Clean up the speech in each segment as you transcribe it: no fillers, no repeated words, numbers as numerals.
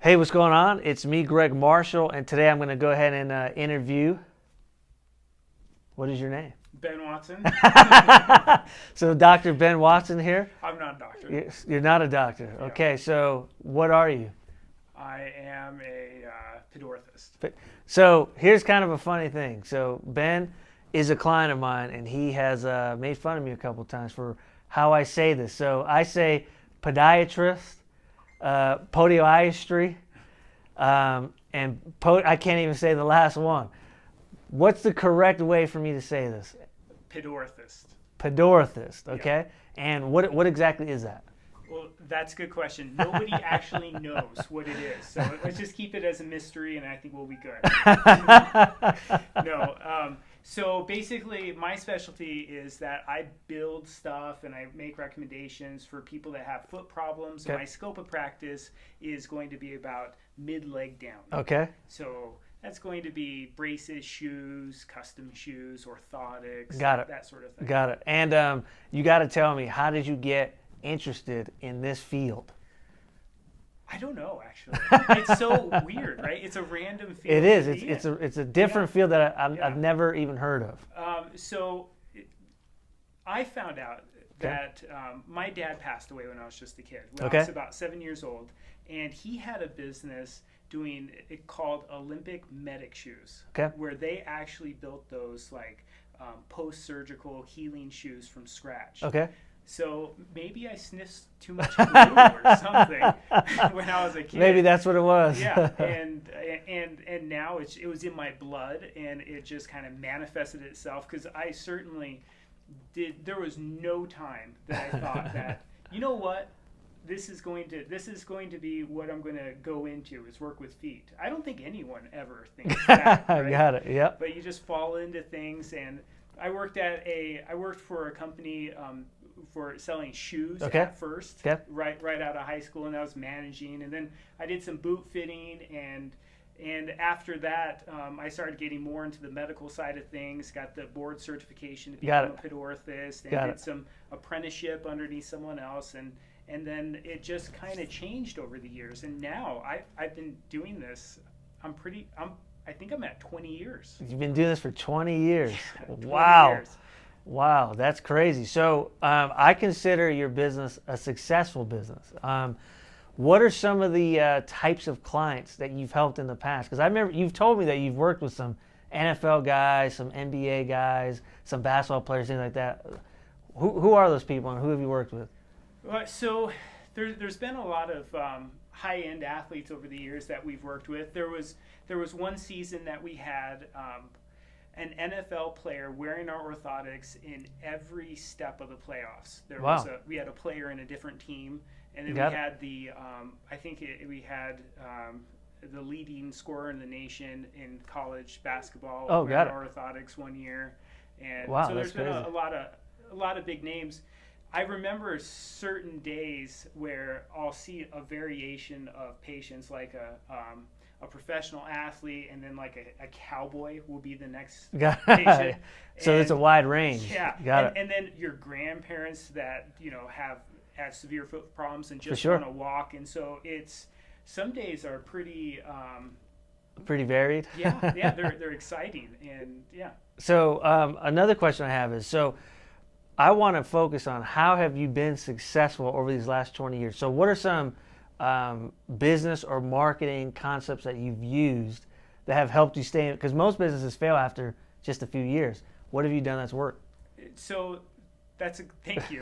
Hey, what's going on? It's me, Greg Marshall, and today I'm going to go ahead and interview. What is your name? Ben Watson. So, Dr. Ben Watson here. I'm not a doctor. You're not a doctor. Yeah. Okay, so what are you? I am a Pedorthist. So, here's kind of a funny thing. So, Ben is a client of mine, and he has made fun of me a couple times for how I say this. So, I say podiatrist, podioiatry, and I can't even say the last one. What's the correct way for me to say this? Pedorthist. Pedorthist, okay? Yeah. And what exactly is that? Well, that's a good question. Nobody actually knows what it is. So let's just keep it as a mystery, and I think we'll be good. No. So basically, my specialty is that I build stuff and I make recommendations for people that have foot problems. Okay. And my scope of practice is going to be about mid-leg down. Okay. So that's going to be braces, shoes, custom shoes, orthotics, Got it. That sort of thing. Got it. And you got to tell me, how did you get interested in this field? I don't know, actually. It's so weird, right? It's a random field. It is. It's a different field that I've never even heard of. I found out that my dad passed away when I was just a kid. When I was about 7 years old, and he had a business doing it called Olympic medic shoes, where they actually built those like post-surgical healing shoes from scratch. Okay. So maybe I sniffed too much glue or something when I was a kid. Maybe that's what it was. Yeah, and now it was in my blood, and it just kind of manifested itself because I certainly did. There was no time that I thought that, you know what, this is going to be what I'm going to go into, is work with feet. I don't think anyone ever thinks that. Right? Got it. Yep. But you just fall into things, and I worked for a company for selling shoes at first, right out of high school, and I was managing, and then I did some boot fitting, and after that, I started getting more into the medical side of things, got the board certification to become a Pedorthist, and did some apprenticeship underneath someone else, and then it just kind of changed over the years, and now I've been doing this. I think I'm at 20 years. You've been doing this for 20 years. 20 wow. years. Wow, that's crazy. So I consider your business a successful business. What are some of the types of clients that you've helped in the past? Because I remember you've told me that you've worked with some NFL guys, some NBA guys, some basketball players, things like that. Who are those people, and who have you worked with? So there's been a lot of high-end athletes over the years that we've worked with. There was one season that we had an NFL player wearing our orthotics in every step of the playoffs. We had a player in a different team, and then we had the leading scorer in the nation in college basketball wearing our orthotics one year, and so there's been a lot of big names. I remember certain days where I'll see a variation of patients, like a professional athlete, and then like a cowboy will be the next patient. So it's a wide range. Yeah, and then your grandparents that have severe foot problems and just want to walk, and so some days are pretty varied. Yeah, they're exciting, and yeah. So another question I have is, so I want to focus on how have you been successful over these last 20 years. So what are some business or marketing concepts that you've used that have helped you stay in? Because most businesses fail after just a few years. What have you done that's worked? So thank you.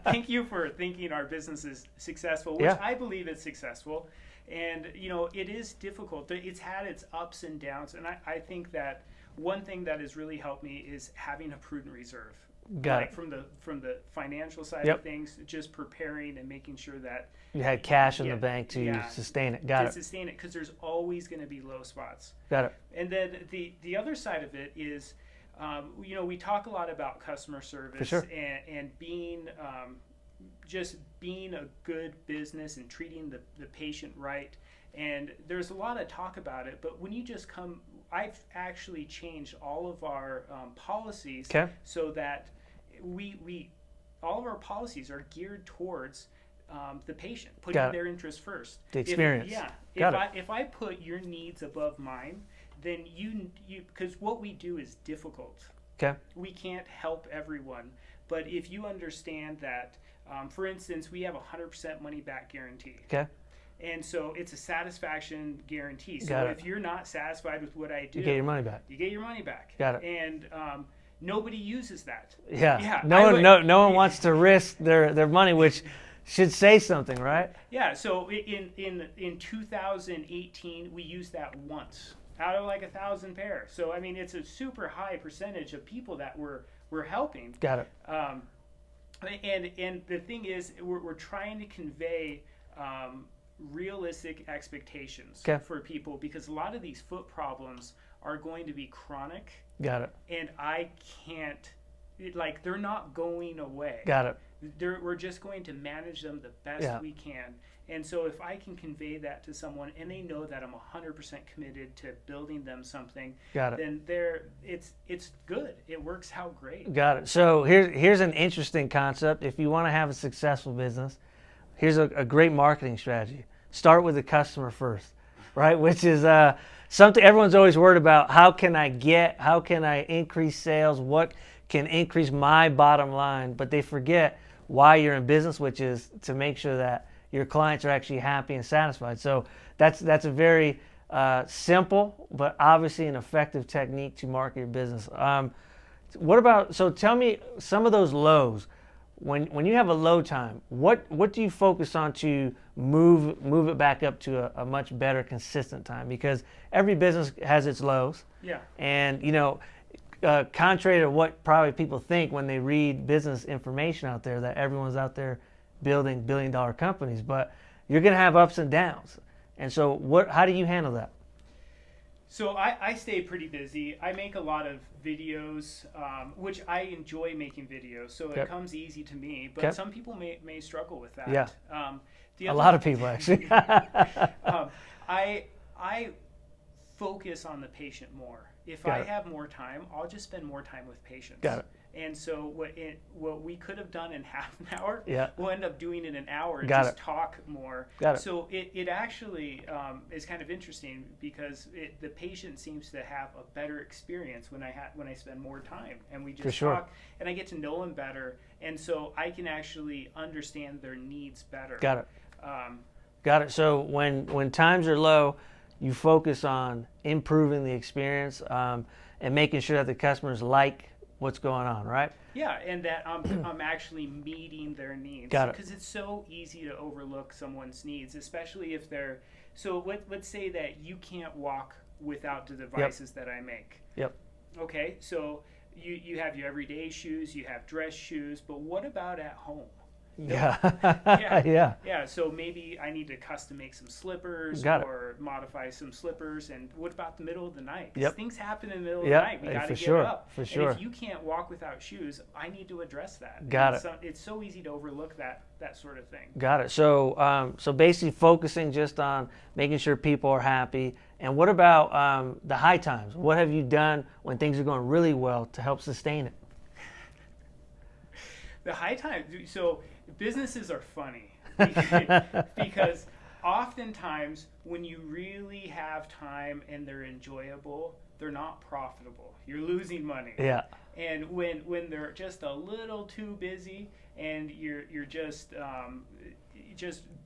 Thank you for thinking our business is successful, which I believe it's successful. And, it is difficult. It's had its ups and downs. And I think that one thing that has really helped me is having a prudent reserve. From the financial side of things, just preparing and making sure that you had cash in the bank to sustain it. Sustain it, because there's always going to be low spots. Got it. And then the other side of it is, we talk a lot about customer service and being just being a good business and treating the patient right. And there's a lot of talk about it, but when you just come, I've actually changed all of our policies so that all of our policies are geared towards the patient, putting their interests first. The experience. If I put your needs above mine, then you because what we do is difficult. Okay. We can't help everyone, but if you understand that, for instance, we have 100% money back guarantee. Okay. And so it's a satisfaction guarantee. So if you're not satisfied with what I do, you get your money back. You get your money back. Got it. And nobody uses that. Yeah. No one wants to risk their money, which should say something, right? Yeah. So in 2018, we used that once out of like 1,000 pairs. So I mean, it's a super high percentage of people that we're helping. Got it. And the thing is, we're trying to convey realistic expectations for people, because a lot of these foot problems are going to be chronic. Got it. And I can't, they're not going away. Got it. We're just going to manage them the best we can. And so if I can convey that to someone and they know that I'm 100% committed to building them something, then it's good. It works out great. Got it. So here's an interesting concept. If you want to have a successful business, here's a great marketing strategy. Start with the customer first, right? Which is something everyone's always worried about. How can I increase sales? What can increase my bottom line? But they forget why you're in business, which is to make sure that your clients are actually happy and satisfied. So that's a very simple, but obviously an effective technique to market your business. So tell me some of those lows. When you have a low time, what do you focus on to move it back up to a much better consistent time? Because every business has its lows. Yeah. And contrary to what probably people think when they read business information out there, that everyone's out there building billion-dollar companies, but you're going to have ups and downs. And so how do you handle that? So I stay pretty busy. I make a lot of videos, which I enjoy making videos, so it comes easy to me. But some people may struggle with that. Yeah. A lot of people, actually. I focus on the patient more. If I have more time, I'll just spend more time with patients. Got it. And so what we could have done in half an hour, we'll end up doing in an hour and talk more. Got it. So it actually is kind of interesting, because the patient seems to have a better experience when I spend more time and we just talk, and I get to know them better, and so I can actually understand their needs better. Got it. Got it. So when times are low, you focus on improving the experience and making sure that the customers like what's going on, right? Yeah, and that I'm actually meeting their needs. Got it. Because it's so easy to overlook someone's needs, especially if they're. So let's say that you can't walk without the devices that I make. Yep. Okay, so you have your everyday shoes, you have dress shoes, but what about at home? Yeah. So maybe I need to custom make some slippers or modify some slippers. And what about the middle of the night? Because things happen in the middle of the night. We got to get up. For sure. And if you can't walk without shoes, I need to address that. It's so easy to overlook that sort of thing. Got it. So so basically focusing just on making sure people are happy. And what about the high times? What have you done when things are going really well to help sustain it? The high times. So businesses are funny because oftentimes when you really have time and they're enjoyable, they're not profitable. You're losing money. Yeah. And when they're just a little too busy and you're just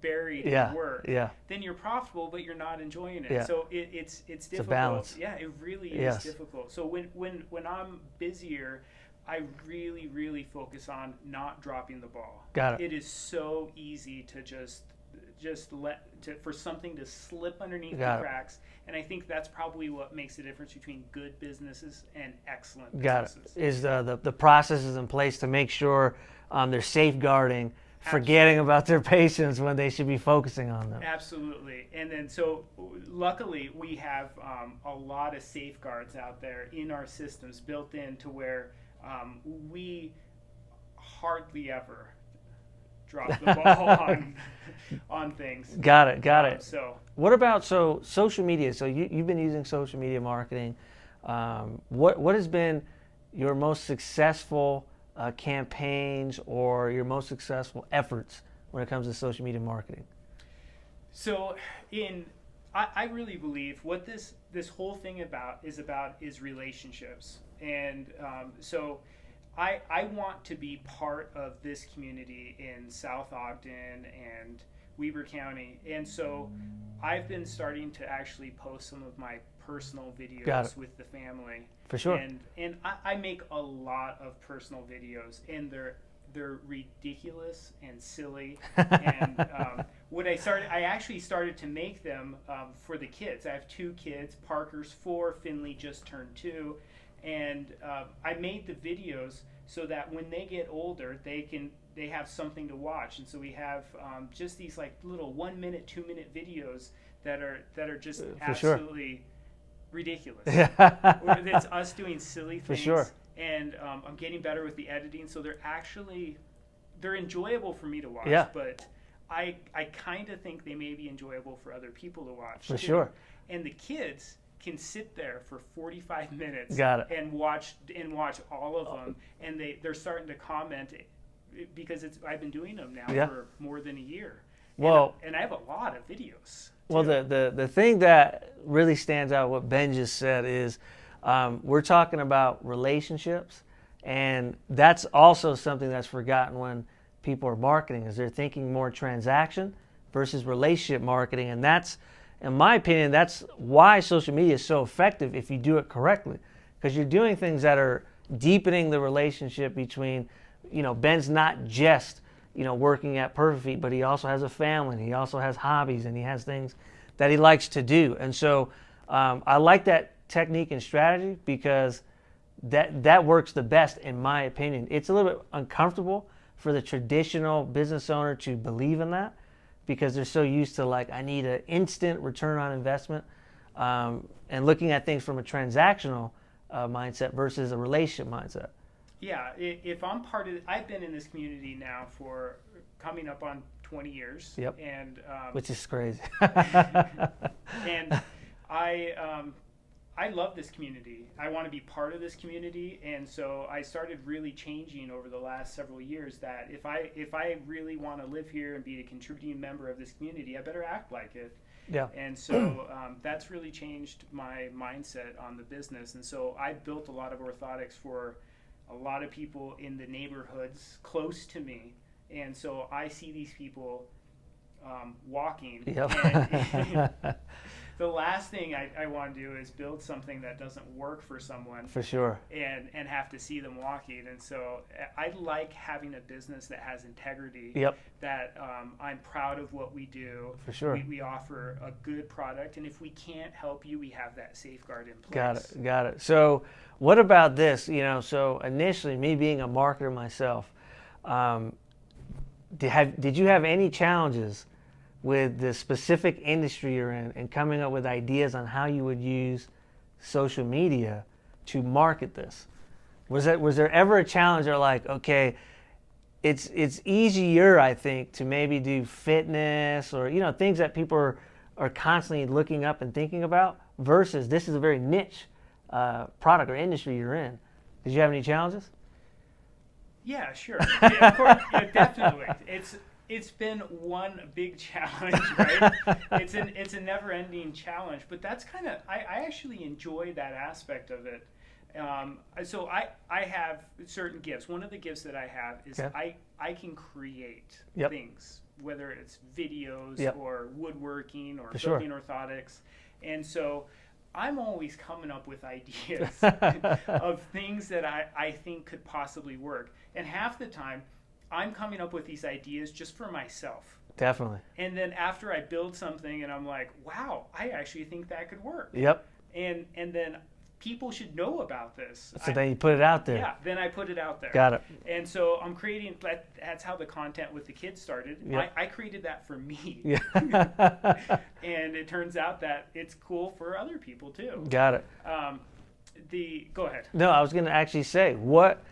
buried in work, then you're profitable, but you're not enjoying it. Yeah. So it's difficult. It's a balance. Yeah, it really is difficult. So when I'm busier, I really, really focus on not dropping the ball. Got it. It is so easy to just for something to slip underneath the cracks, and I think that's probably what makes the difference between good businesses and excellent businesses. Got it. Is the processes in place to make sure they're safeguarding, forgetting about their patients when they should be focusing on them. Absolutely. And then so luckily we have a lot of safeguards out there in our systems built in to where we hardly ever drop the ball on things. Got it. So what about social media? So you've been using social media marketing. What has been your most successful campaigns or your most successful efforts when it comes to social media marketing? So I really believe what this whole thing is relationships. And so I want to be part of this community in South Ogden and Weber County. And so I've been starting to actually post some of my personal videos with the family. For sure. And I make a lot of personal videos, and they're ridiculous and silly. And I actually started to make them for the kids. I have 2 kids. Parker's 4, Finley just turned 2. And I made the videos so that when they get older, they have something to watch. And so we have just these like little 1-minute, 2-minute videos that are just absolutely ridiculous. It's us doing silly things. For sure. And I'm getting better with the editing, so they're enjoyable for me to watch. Yeah. But I kind of think they may be enjoyable for other people to watch. For sure. And the kids can sit there for 45 minutes and watch all of them, and they're starting to comment because I've been doing them now for more than a year. Well, and I have a lot of videos. Well, the thing that really stands out, what Ben just said, is we're talking about relationships, and that's also something that's forgotten when people are marketing, is they're thinking more transaction versus relationship marketing. And that's, in my opinion, that's why social media is so effective if you do it correctly, because you're doing things that are deepening the relationship between, Ben's not just, working at Perfect Feet, but he also has a family, and he also has hobbies, and he has things that he likes to do. And so I like that technique and strategy because that works the best, in my opinion. It's a little bit uncomfortable for the traditional business owner to believe in that because they're so used to, like, I need an instant return on investment, and looking at things from a transactional mindset versus a relationship mindset. Yeah, if I'm part of I've been in this community now for coming up on 20 years. Yep. And which is crazy. And I love this community. I want to be part of this community, and so I started really changing over the last several years that if I really want to live here and be a contributing member of this community, I better act like it. Yeah. And so that's really changed my mindset on the business. And so I built a lot of orthotics for a lot of people in the neighborhoods close to me. And so I see these people walking. Yep. And the last thing I want to do is build something that doesn't work for someone. For sure. And have to see them walking. And so I like having a business that has integrity. Yep. That I'm proud of what we do. For sure. We offer a good product. And if we can't help you, we have that safeguard in place. Got it. So what about this? So initially, me being a marketer myself, did you have any challenges with the specific industry you're in and coming up with ideas on how you would use social media to market this? Was there ever a challenge or like, okay, it's easier, I think, to maybe do fitness or, things that people are constantly looking up and thinking about versus this is a very niche product or industry you're in. Did you have any challenges? Yeah, sure. Yeah, of course, yeah, definitely. It's been one big challenge, right? It's a never-ending challenge, but that's kind of I actually enjoy that aspect of it. So I have certain gifts. One of the gifts that I have is I can create things, whether it's videos or woodworking or building orthotics, and so I'm always coming up with ideas of things that I think could possibly work, and half the time I'm coming up with these ideas just for myself. Definitely. And then after I build something and I'm like, wow, I actually think that could work. Yep. And then people should know about this. So then you put it out there. Yeah, then I put it out there. Got it. And so I'm creating, that's how the content with the kids started. Yep. I created that for me. Yeah. And it turns out that it's cool for other people too. Got it. Go ahead. No, I was going to actually say, what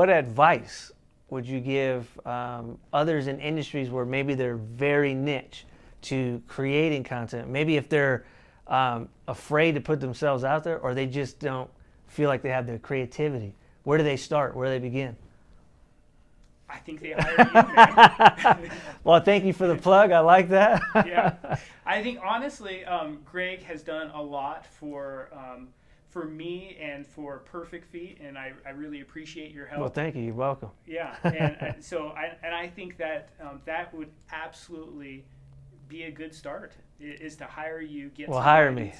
advice would you give others in industries where maybe they're very niche to creating content? Maybe if they're afraid to put themselves out there or they just don't feel like they have the creativity. Where do they start? Where do they begin? I think they hire you, man. Well, thank you for the plug. I like that. Yeah, I think honestly, Greg has done a lot for me and for Perfect Feet, and I really appreciate your help. Well, thank you. You're welcome. Yeah, and so I think that that would absolutely be a good start, is to hire you. Hire me.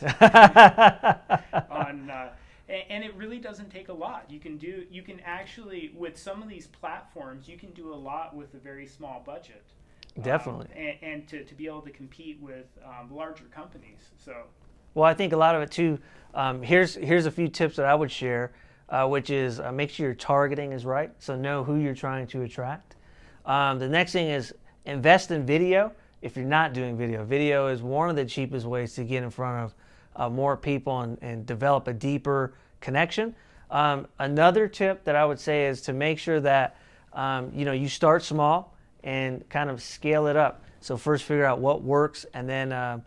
And it really doesn't take a lot. You can actually, with some of these platforms, you can do a lot with a very small budget. Definitely. And to be able to compete with larger companies. So. Well, I think a lot of it too. Here's a few tips that I would share, which is make sure your targeting is right. So know who you're trying to attract. The next thing is invest in video. If you're not doing video, video is one of the cheapest ways to get in front of more people and develop a deeper connection. Another tip that I would say is to make sure that you start small and kind of scale it up. So first figure out what works, and then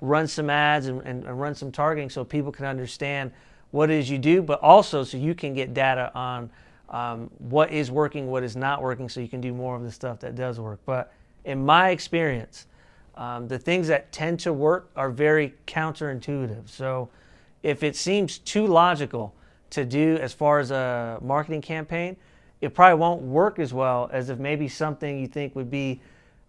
run some ads and run some targeting so people can understand what it is you do, but also so you can get data on what is working, what is not working, so you can do more of the stuff that does work. But in my experience, the things that tend to work are very counterintuitive. So if it seems too logical to do as far as a marketing campaign, it probably won't work as well as if maybe something you think would be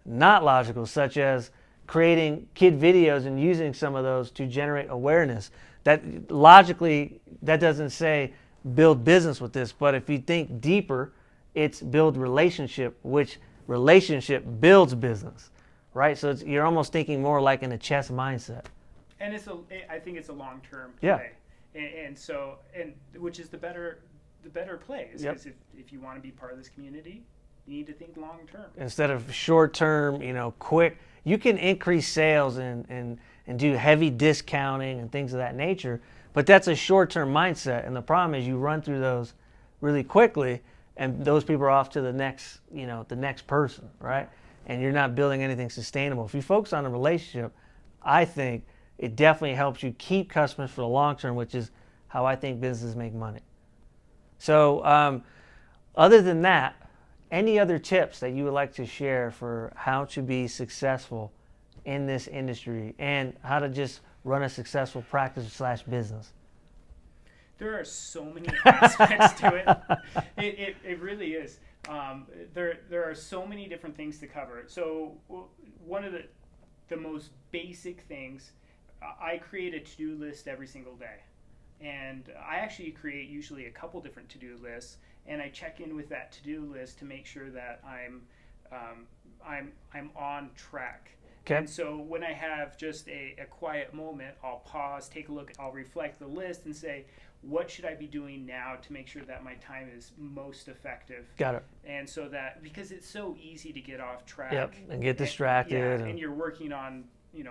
not logical, such as creating kid videos and using some of those to generate awareness. That logically, that doesn't say build business with this, but if you think deeper, it's build relationship, which relationship builds business, right? So you're almost thinking more like in a chess mindset. And I think it's a long-term play. Yeah. And which is the better play. Is Yep. if you want to be part of this community, you need to think long-term. Instead of short-term, quick. You can increase sales and do heavy discounting and things of that nature, but that's a short-term mindset. And the problem is you run through those really quickly, and those people are off to the next person, right? And you're not building anything sustainable. If you focus on a relationship, I think it definitely helps you keep customers for the long term, which is how I think businesses make money. So other than that, any other tips that you would like to share for how to be successful in this industry and how to just run a successful practice/business? There are so many aspects to it. It really is. There are so many different things to cover. So one of the most basic things, I create a to-do list every single day. And I actually create usually a couple different to-do lists, and I check in with that to-do list to make sure that I'm on track. Okay. And so when I have just a quiet moment, I'll pause, take a look, I'll reflect the list and say, what should I be doing now to make sure that my time is most effective? Got it. And so that, because it's so easy to get off track. Yep, and get distracted. And you're working on,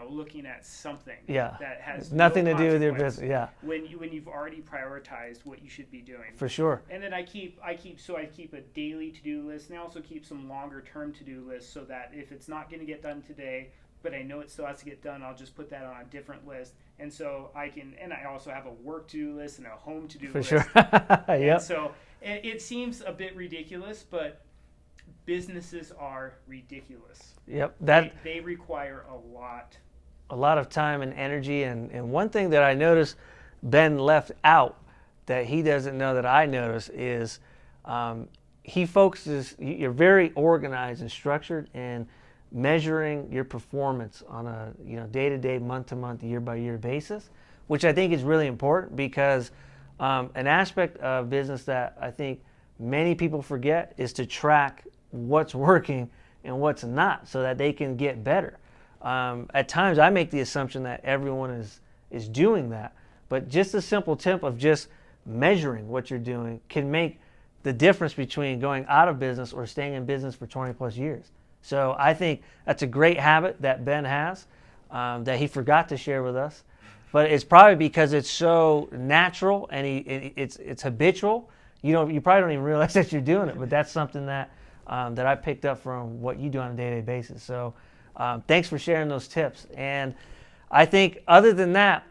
looking at something that has nothing no to do with your consequence business. Yeah. When you've already prioritized what you should be doing. For sure. And then I keep a daily to-do list, and I also keep some longer term to-do lists so that if it's not going to get done today, but I know it still has to get done, I'll just put that on a different list. And so I also have a work to-do list and a home to-do list. For sure. Yep. So it seems a bit ridiculous, but businesses are ridiculous. Yep. They require a lot of time and energy. And one thing that I noticed Ben left out that he doesn't know that I notice is he focuses, you're very organized and structured and measuring your performance on a day-to-day, month-to-month, year-by-year basis, which I think is really important because an aspect of business that I think many people forget is to track what's working and what's not so that they can get better. At times I make the assumption that everyone is doing that, but just a simple tip of just measuring what you're doing can make the difference between going out of business or staying in business for 20 plus years. So I think that's a great habit that Ben has that he forgot to share with us, but it's probably because it's so natural and it's habitual. You probably don't even realize that you're doing it, but that's something that I picked up from what you do on a day-to-day basis. So thanks for sharing those tips. And I think other than that,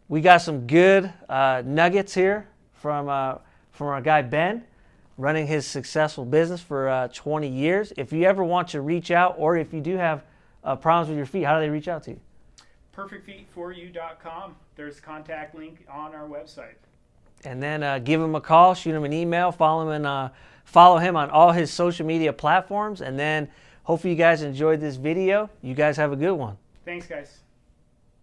we got some good nuggets here from our guy Ben. running his successful business for 20 years. If you ever want to reach out, or if you do have problems with your feet, how do they reach out to you? perfectfeetforyou.com. There's a contact link on our website. And then give him a call, shoot him an email, follow him on all his social media platforms. And then hopefully you guys enjoyed this video. You guys have a good one. Thanks, guys.